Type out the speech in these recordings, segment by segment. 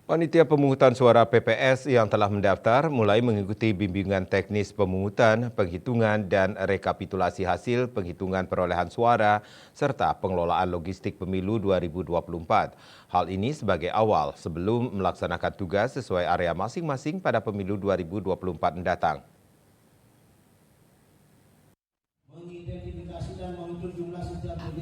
Panitia pemungutan suara PPS yang telah mendaftar mulai mengikuti bimbingan teknis pemungutan, penghitungan, dan rekapitulasi hasil penghitungan perolehan suara serta pengelolaan logistik pemilu 2024. Hal ini sebagai awal sebelum melaksanakan tugas sesuai area masing-masing pada pemilu 2024 mendatang.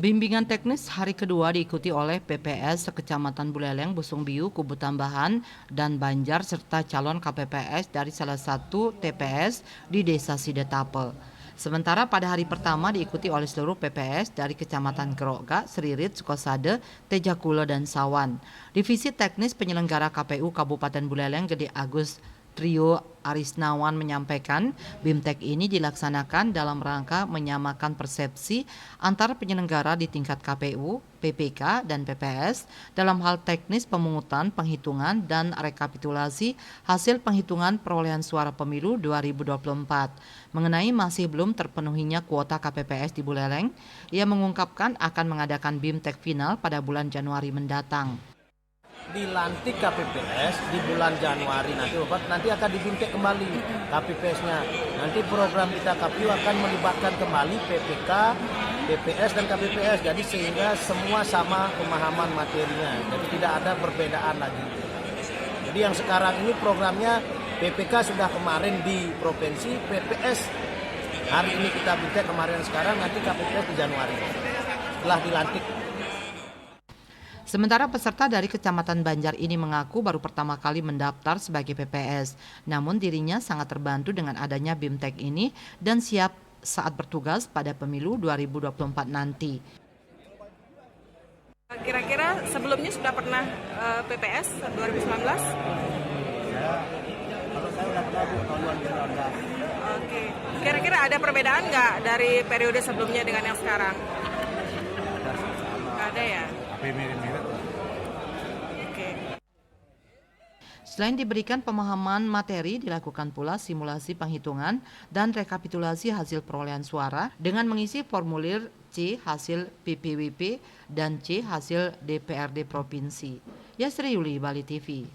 Bimbingan teknis hari kedua diikuti oleh PPS Kecamatan Buleleng, Busung Biu, Kubu Tambahan, dan Banjar serta calon KPPS dari salah satu TPS di Desa Sidetape. Sementara pada hari pertama diikuti oleh seluruh PPS dari Kecamatan Keroga, Seririt, Sukosade, Tejakulo, dan Sawan. Divisi Teknis Penyelenggara KPU Kabupaten Buleleng Gede Agus Trio Arisnawan menyampaikan, BIMTEK ini dilaksanakan dalam rangka menyamakan persepsi antar penyelenggara di tingkat KPU, PPK, dan PPS dalam hal teknis pemungutan, penghitungan, dan rekapitulasi hasil penghitungan perolehan suara pemilu 2024. Mengenai masih belum terpenuhinya kuota KPPS di Buleleng, ia mengungkapkan akan mengadakan BIMTEK final pada bulan Januari mendatang. Dilantik KPPS di bulan Januari nanti akan dibintek kembali KPPS-nya. Nanti program kita KPU akan melibatkan kembali PPK, PPS dan KPPS. Jadi sehingga semua sama pemahaman materinya. Jadi tidak ada perbedaan lagi. Jadi yang sekarang ini programnya PPK sudah kemarin di provinsi, PPS hari ini kita bintek kemarin sekarang, nanti KPPS di Januari. Setelah dilantik. Sementara peserta dari Kecamatan Banjar ini mengaku baru pertama kali mendaftar sebagai PPS. Namun dirinya sangat terbantu dengan adanya BIMTEK ini dan siap saat bertugas pada pemilu 2024 nanti. Kira-kira sebelumnya sudah pernah PPS 2019? Kalau saya udah pernah tahun 2019. Oke. Kira-kira ada perbedaan nggak dari periode sebelumnya dengan yang sekarang? Nggak ada ya? Mirip-mirip. Oke. Selain diberikan pemahaman materi, dilakukan pula simulasi penghitungan dan rekapitulasi hasil perolehan suara dengan mengisi formulir C hasil PPWP dan C hasil DPRD Provinsi. Yasri Yuli, Bali TV.